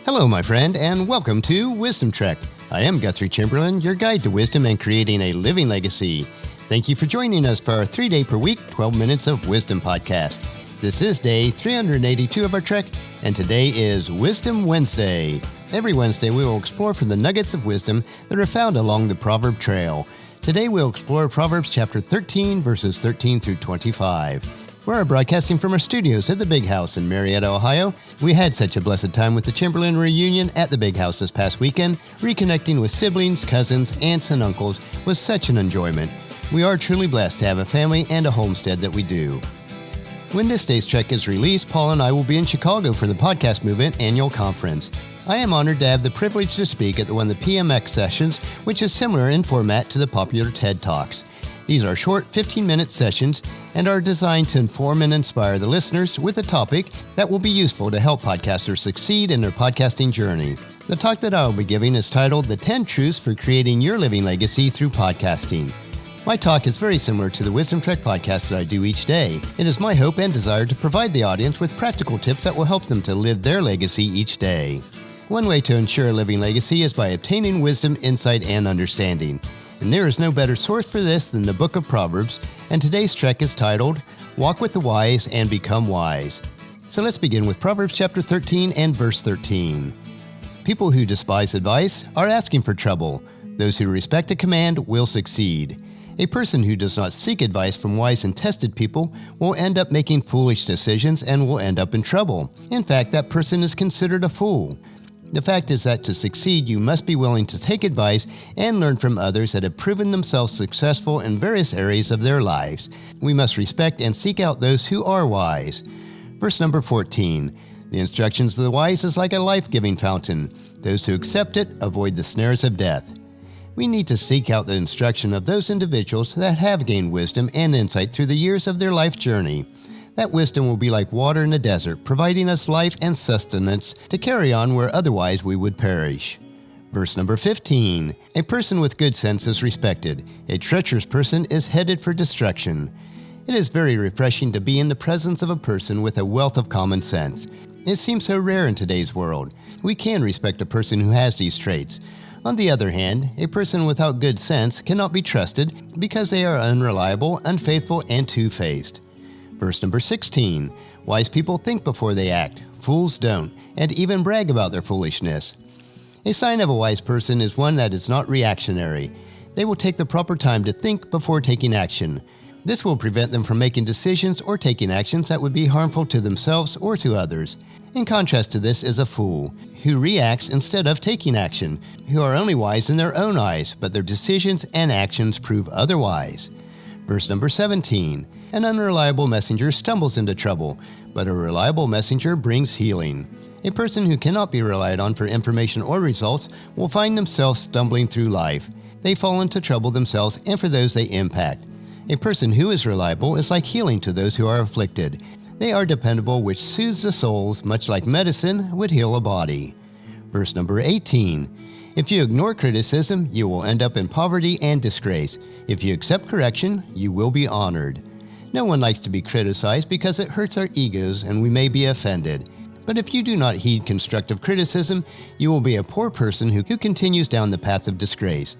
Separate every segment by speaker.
Speaker 1: Hello, my friend, and welcome to Wisdom Trek. I am Guthrie Chamberlain, your guide to wisdom and creating a living legacy. Thank you for joining us for our 3-day per week, 12 Minutes of Wisdom podcast. This is day 382 of our trek, and today is Wisdom Wednesday. Every Wednesday, we will explore for the nuggets of wisdom that are found along the Proverb trail. Today, we'll explore Proverbs chapter 13, verses 13 through 25. We're broadcasting from our studios at the Big House in Marietta, Ohio. We had such a blessed time with the Chamberlain Reunion at the Big House this past weekend. Reconnecting with siblings, cousins, aunts, and uncles was such an enjoyment. We are truly blessed to have a family and a homestead that we do. When this day's trek is released, Paul and I will be in Chicago for the Podcast Movement annual conference. I am honored to have the privilege to speak at one of the PMX sessions, which is similar in format to the popular TED Talks. These are short 15-minute sessions and are designed to inform and inspire the listeners with a topic that will be useful to help podcasters succeed in their podcasting journey. The talk that I will be giving is titled The 10 Truths for Creating Your Living Legacy Through Podcasting. My talk is very similar to the Wisdom Trek podcast that I do each day. It is my hope and desire to provide the audience with practical tips that will help them to live their legacy each day. One way to ensure a living legacy is by obtaining wisdom, insight, and understanding. And there is no better source for this than the book of Proverbs, and today's trek is titled, Walk with the Wise and Become Wise. So let's begin with Proverbs chapter 13 and verse 13. People who despise advice are asking for trouble. Those who respect a command will succeed. A person who does not seek advice from wise and tested people will end up making foolish decisions and will end up in trouble. In fact, that person is considered a fool. The fact is that to succeed, you must be willing to take advice and learn from others that have proven themselves successful in various areas of their lives. We must respect and seek out those who are wise. Verse number 14. The instructions of the wise is like a life-giving fountain. Those who accept it avoid the snares of death. We need to seek out the instruction of those individuals that have gained wisdom and insight through the years of their life journey. That wisdom will be like water in the desert, providing us life and sustenance to carry on where otherwise we would perish. Verse number 15. A person with good sense is respected. A treacherous person is headed for destruction. It is very refreshing to be in the presence of a person with a wealth of common sense. It seems so rare in today's world. We can respect a person who has these traits. On the other hand, a person without good sense cannot be trusted because they are unreliable, unfaithful, and two-faced. Verse number 16. Wise people think before they act. Fools don't, and even brag about their foolishness. A sign of a wise person is one that is not reactionary. They will take the proper time to think before taking action. This will prevent them from making decisions or taking actions that would be harmful to themselves or to others. In contrast to this is a fool, who reacts instead of taking action, who are only wise in their own eyes, but their decisions and actions prove otherwise. Verse number 17. An unreliable messenger stumbles into trouble, but a reliable messenger brings healing. A person who cannot be relied on for information or results will find themselves stumbling through life. They fall into trouble themselves and for those they impact. A person who is reliable is like healing to those who are afflicted. They are dependable, which soothes the souls, much like medicine would heal a body. Verse number 18. If you ignore criticism, you will end up in poverty and disgrace. If you accept correction, you will be honored. No one likes to be criticized because it hurts our egos and we may be offended. But if you do not heed constructive criticism, you will be a poor person who continues down the path of disgrace.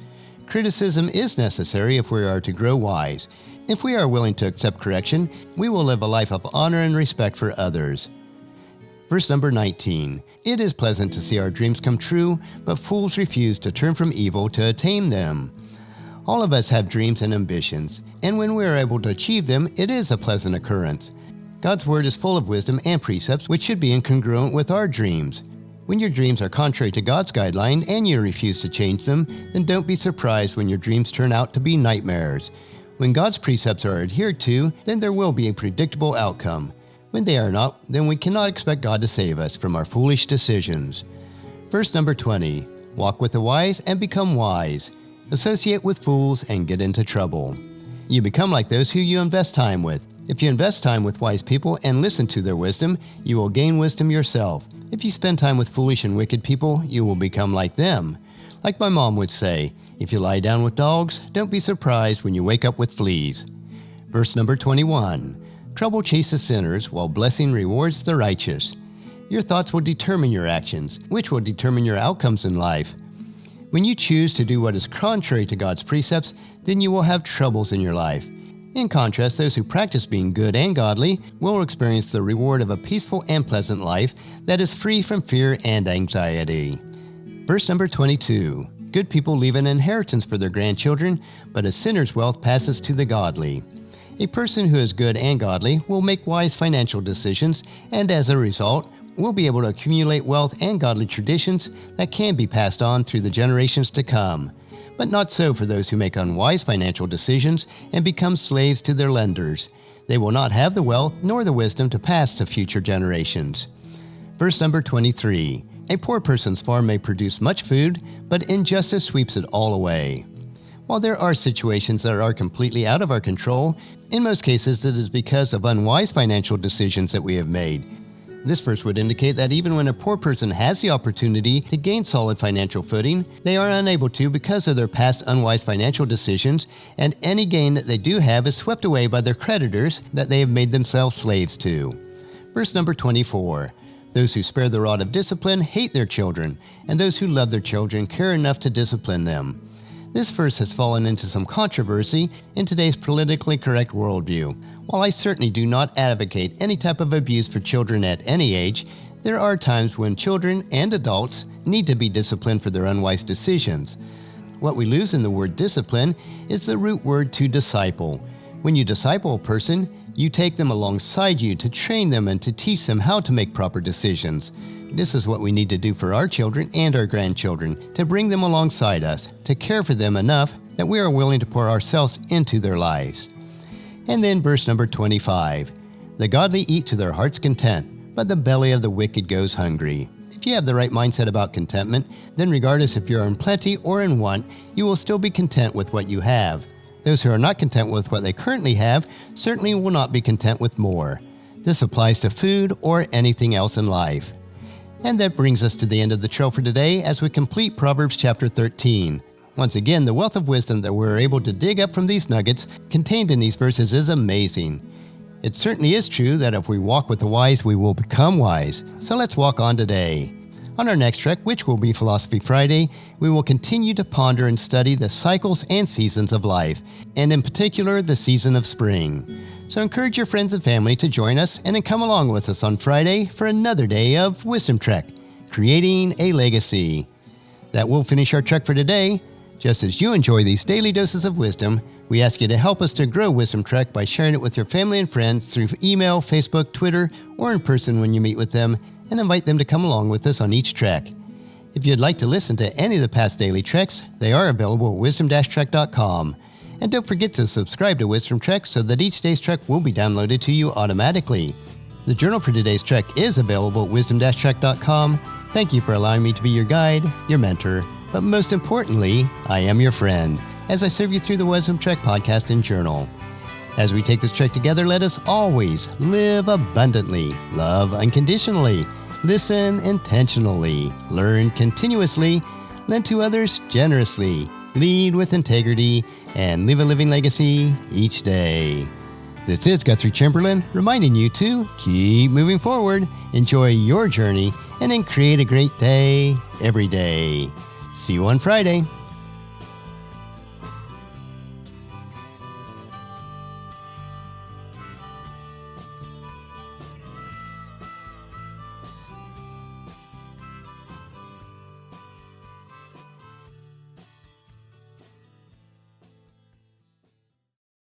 Speaker 1: Criticism is necessary if we are to grow wise. If we are willing to accept correction, we will live a life of honor and respect for others. Verse number 19. It is pleasant to see our dreams come true, but fools refuse to turn from evil to attain them. All of us have dreams and ambitions, and when we are able to achieve them, it is a pleasant occurrence. God's Word is full of wisdom and precepts which should be incongruent with our dreams. When your dreams are contrary to God's guideline and you refuse to change them, then don't be surprised when your dreams turn out to be nightmares. When God's precepts are adhered to, then there will be a predictable outcome. When they are not, then we cannot expect God to save us from our foolish decisions. Verse number 20. Walk with the wise and become wise. Associate with fools and get into trouble. You become like those who you invest time with. If you invest time with wise people and listen to their wisdom, you will gain wisdom yourself. If you spend time with foolish and wicked people, you will become like them. Like my mom would say, if you lie down with dogs, don't be surprised when you wake up with fleas. Verse number 21. Trouble chases sinners, while blessing rewards the righteous. Your thoughts will determine your actions, which will determine your outcomes in life. When you choose to do what is contrary to God's precepts, then you will have troubles in your life. In contrast, those who practice being good and godly will experience the reward of a peaceful and pleasant life that is free from fear and anxiety. Verse number 22. Good people leave an inheritance for their grandchildren, but a sinner's wealth passes to the godly. A person who is good and godly will make wise financial decisions, and as a result, will be able to accumulate wealth and godly traditions that can be passed on through the generations to come. But not so for those who make unwise financial decisions and become slaves to their lenders. They will not have the wealth nor the wisdom to pass to future generations. Verse number 23. A poor person's farm may produce much food, but injustice sweeps it all away. While there are situations that are completely out of our control, in most cases it is because of unwise financial decisions that we have made. This verse would indicate that even when a poor person has the opportunity to gain solid financial footing, they are unable to because of their past unwise financial decisions, and any gain that they do have is swept away by their creditors that they have made themselves slaves to. Verse number 24. Those who spare the rod of discipline hate their children, and those who love their children care enough to discipline them. This verse has fallen into some controversy in today's politically correct worldview. While I certainly do not advocate any type of abuse for children at any age, there are times when children and adults need to be disciplined for their unwise decisions. What we lose in the word discipline is the root word to disciple. When you disciple a person, you take them alongside you to train them and to teach them how to make proper decisions. This is what we need to do for our children and our grandchildren, to bring them alongside us, to care for them enough that we are willing to pour ourselves into their lives. And then verse number 25. The godly eat to their heart's content, but the belly of the wicked goes hungry. If you have the right mindset about contentment, then regardless if you're in plenty or in want, you will still be content with what you have. Those who are not content with what they currently have certainly will not be content with more. This applies to food or anything else in life. And that brings us to the end of the trail for today as we complete Proverbs chapter 13. Once again, the wealth of wisdom that we're able to dig up from these nuggets contained in these verses is amazing. It certainly is true that if we walk with the wise, we will become wise. So let's walk on today. On our next trek, which will be Philosophy Friday, we will continue to ponder and study the cycles and seasons of life, and in particular, the season of spring. So encourage your friends and family to join us and then come along with us on Friday for another day of Wisdom Trek, Creating a Legacy. That will finish our trek for today. Just as you enjoy these daily doses of wisdom, we ask you to help us to grow Wisdom Trek by sharing it with your family and friends through email, Facebook, Twitter, or in person when you meet with them, and invite them to come along with us on each trek. If you'd like to listen to any of the past daily treks, they are available at wisdom-trek.com. And don't forget to subscribe to Wisdom Trek so that each day's trek will be downloaded to you automatically. The journal for today's trek is available at wisdom-trek.com. Thank you for allowing me to be your guide, your mentor, but most importantly, I am your friend as I serve you through the Wisdom Trek podcast and journal. As we take this trek together, let us always live abundantly, love unconditionally, listen intentionally, learn continuously, lend to others generously, lead with integrity, and leave a living legacy each day. This is Guthrie Chamberlain reminding you to keep moving forward, enjoy your journey, and then create a great day every day. See you on Friday.